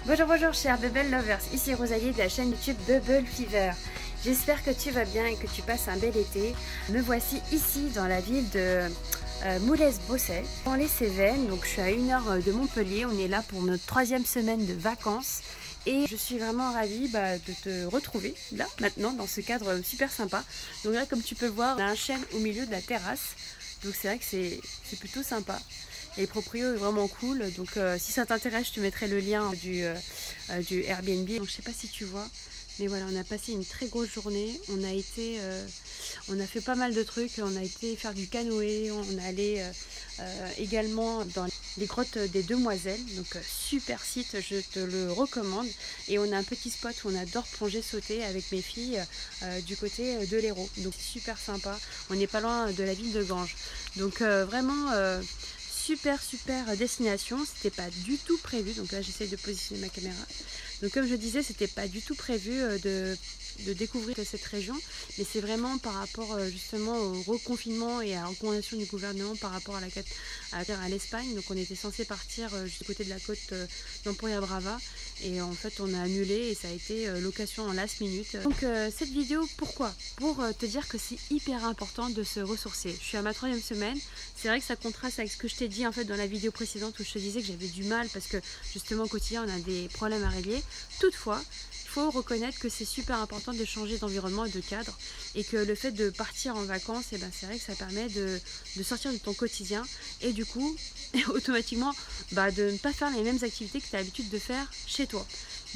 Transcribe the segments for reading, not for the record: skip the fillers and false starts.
Bonjour, bonjour chers Bubble Lovers, ici Rosalie de la chaîne YouTube Bubble Fever. J'espère que tu vas bien et que tu passes un bel été. Me voici ici dans la ville de Moulès-Bossel, dans les Cévennes. Donc je suis à 1 heure de Montpellier, on est là pour notre 3e semaine de vacances. Et je suis vraiment ravie de te retrouver là, maintenant, dans ce cadre super sympa. Donc là, comme tu peux le voir, on a un chêne au milieu de la terrasse. Donc c'est vrai que c'est plutôt sympa. Et le proprio est vraiment cool, donc si ça t'intéresse, je te mettrai le lien du Airbnb. Donc, je sais pas si tu vois, mais voilà, on a passé une très grosse journée. On a fait pas mal de trucs. On a été faire du canoë, on est allé également dans les grottes des Demoiselles. Donc super site, je te le recommande. Et on a un petit spot où on adore plonger, sauter avec mes filles du côté de l'Hérault. Donc c'est super sympa. On n'est pas loin de la ville de Ganges. Donc vraiment super destination. C'était pas du tout prévu, donc là j'essaye de positionner ma caméra. Donc comme je disais, c'était pas du tout prévu de découvrir cette région, mais c'est vraiment par rapport justement au reconfinement et à la recommandation du gouvernement par rapport à l'Espagne. Donc on était censé partir juste du côté de la côte d'Emporia Brava, et en fait on a annulé et ça a été location en last minute. Donc cette vidéo, pourquoi? Pour te dire que c'est hyper important de se ressourcer. Je suis à ma 3e semaine. C'est vrai que ça contraste avec ce que je t'ai dit en fait dans la vidéo précédente, où je te disais que j'avais du mal parce que justement au quotidien on a des problèmes à régler. Toutefois, il faut reconnaître que c'est super important de changer d'environnement et de cadre, et que le fait de partir en vacances, c'est vrai que ça permet de sortir de ton quotidien et du coup automatiquement de ne pas faire les mêmes activités que tu as l'habitude de faire chez toi.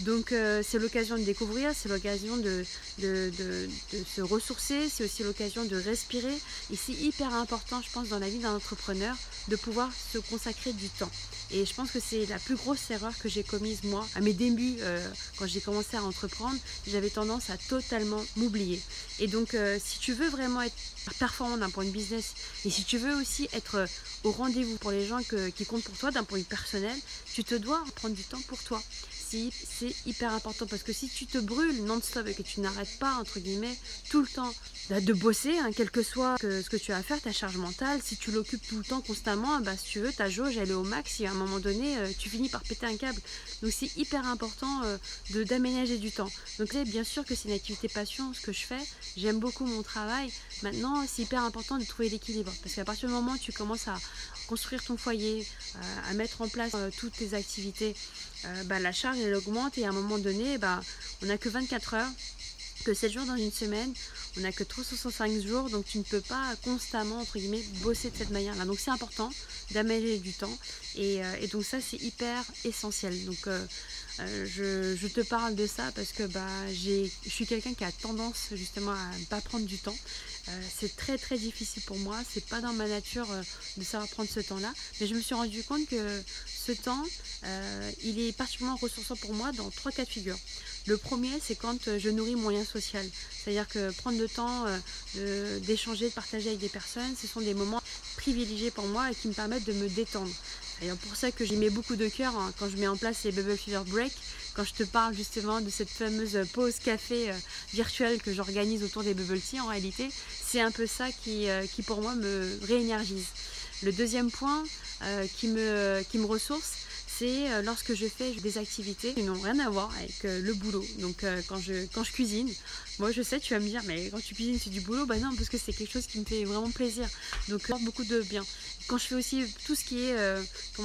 Donc c'est l'occasion de découvrir, c'est l'occasion de se ressourcer, c'est aussi l'occasion de respirer. Et c'est hyper important, je pense, dans la vie d'un entrepreneur, de pouvoir se consacrer du temps. Et je pense que c'est la plus grosse erreur que j'ai commise moi, à mes débuts, quand j'ai commencé à entreprendre. J'avais tendance à totalement m'oublier. Et donc si tu veux vraiment être performant d'un point de business, et si tu veux aussi être au rendez-vous pour les gens qui comptent pour toi d'un point de vue personnel, tu te dois prendre du temps pour toi. C'est hyper important, parce que si tu te brûles non-stop et que tu n'arrêtes pas entre guillemets tout le temps de bosser, quel que soit ce que tu as à faire, ta charge mentale, si tu l'occupes tout le temps constamment, si tu veux, ta jauge elle est au max, et à un moment donné tu finis par péter un câble. Donc c'est hyper important d'aménager du temps. Donc bien sûr que c'est une activité passion ce que je fais, j'aime beaucoup mon travail. Maintenant c'est hyper important de trouver l'équilibre, parce qu'à partir du moment où tu commences à construire ton foyer, à mettre en place toutes tes activités, la charge elle augmente, et à un moment donné on n'a que 24 heures, que 7 jours dans une semaine, on n'a que 365 jours, donc tu ne peux pas constamment entre guillemets bosser de cette manière là. Donc c'est important d'aménager du temps, et donc ça c'est hyper essentiel. Donc je te parle de ça parce que je suis quelqu'un qui a tendance justement à ne pas prendre du temps. C'est très difficile pour moi, c'est pas dans ma nature de savoir prendre ce temps là, mais je me suis rendu compte que ce temps il est particulièrement ressourçant pour moi dans 3 cas de figure. Le premier, c'est quand je nourris mon lien social, c'est-à-dire que prendre le temps d'échanger, de partager avec des personnes, ce sont des moments privilégiés pour moi et qui me permettent de me détendre. Et pour ça que j'y mets beaucoup de cœur quand je mets en place les Bubble Fever Break, quand je te parle justement de cette fameuse pause café virtuelle que j'organise autour des bubble tea. En réalité, c'est un peu ça qui pour moi me réénergise. Le deuxième point qui me ressource, c'est lorsque je fais des activités qui n'ont rien à voir avec le boulot. Donc quand je cuisine, moi je sais, tu vas me dire, mais quand tu cuisines c'est du boulot? Non, parce que c'est quelque chose qui me fait vraiment plaisir. Donc ça apporte beaucoup de bien. Quand je fais aussi tout ce qui est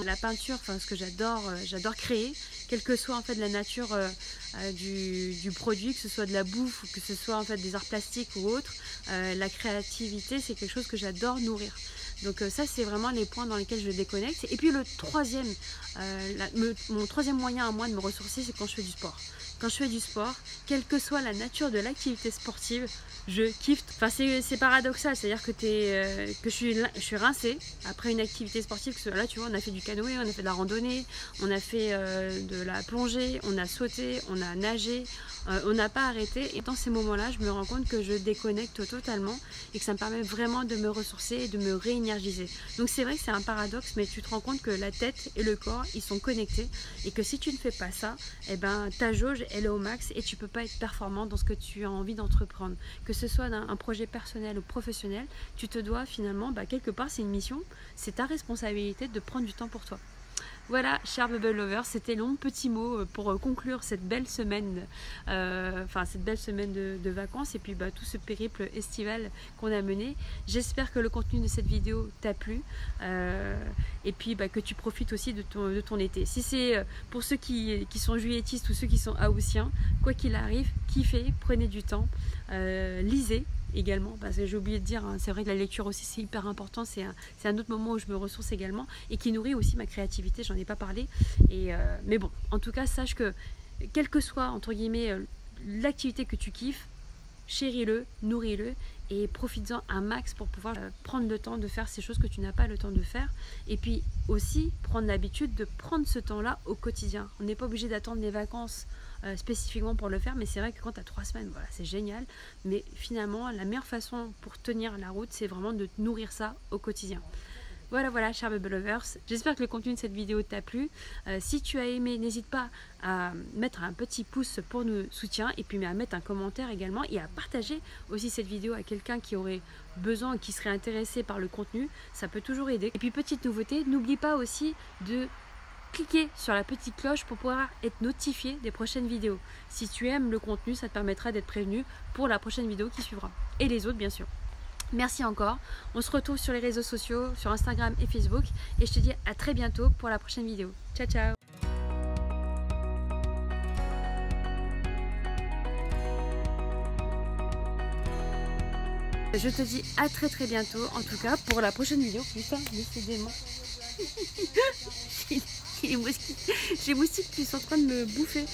la peinture, ce que j'adore créer, quelle que soit en fait la nature du produit, que ce soit de la bouffe ou que ce soit en fait des arts plastiques ou autre, la créativité c'est quelque chose que j'adore nourrir. Donc ça c'est vraiment les points dans lesquels je déconnecte. Et puis le troisième, mon troisième moyen à moi de me ressourcer, c'est quand je fais du sport. Quand je fais du sport, quelle que soit la nature de l'activité sportive, je kiffe. C'est paradoxal, c'est-à-dire que je suis rincée après une activité sportive. Là tu vois, on a fait du canoë, on a fait de la randonnée, on a fait de la plongée, on a sauté, on a nagé, on n'a pas arrêté. Et dans ces moments-là, je me rends compte que je déconnecte totalement et que ça me permet vraiment de me ressourcer et de me réénergiser. Donc c'est vrai que c'est un paradoxe, mais tu te rends compte que la tête et le corps, ils sont connectés, et que si tu ne fais pas ça, ta jauge elle est au max et tu peux pas être performant dans ce que tu as envie d'entreprendre. Que ce soit un projet personnel ou professionnel, tu te dois finalement, quelque part c'est une mission, c'est ta responsabilité de prendre du temps pour toi. Voilà, chers Bubble Lovers, c'était mon petit mot pour conclure cette belle semaine, cette belle semaine de vacances et puis tout ce périple estival qu'on a mené. J'espère que le contenu de cette vidéo t'a plu et puis que tu profites aussi de ton été. Si c'est pour ceux qui sont juilletistes ou ceux qui sont haussiens, quoi qu'il arrive, kiffez, prenez du temps, lisez également, parce que j'ai oublié de dire, hein, c'est vrai que la lecture aussi c'est hyper important, c'est un autre moment où je me ressource également et qui nourrit aussi ma créativité, j'en ai pas parlé, mais bon, en tout cas sache que quelle que soit entre guillemets l'activité que tu kiffes, chéris-le, nourris-le et profites-en un max pour pouvoir prendre le temps de faire ces choses que tu n'as pas le temps de faire et puis aussi prendre l'habitude de prendre ce temps-là au quotidien. On n'est pas obligé d'attendre les vacances spécifiquement pour le faire, mais c'est vrai que quand tu as 3 semaines, voilà, c'est génial, mais finalement la meilleure façon pour tenir la route, c'est vraiment de nourrir ça au quotidien. Voilà, chers Bubble Lovers, j'espère que le contenu de cette vidéo t'a plu. Si tu as aimé, n'hésite pas à mettre un petit pouce pour nous soutien et puis à mettre un commentaire également et à partager aussi cette vidéo à quelqu'un qui aurait besoin, qui serait intéressé par le contenu, ça peut toujours aider. Et puis petite nouveauté, n'oublie pas aussi de cliquez sur la petite cloche pour pouvoir être notifié des prochaines vidéos. Si tu aimes le contenu, ça te permettra d'être prévenu pour la prochaine vidéo qui suivra. Et les autres, bien sûr. Merci encore. On se retrouve sur les réseaux sociaux, sur Instagram et Facebook. Et je te dis à très bientôt pour la prochaine vidéo. Ciao, ciao. Je te dis à très bientôt, en tout cas, pour la prochaine vidéo. Putain, décidément. J'ai les moustiques qui sont en train de me bouffer.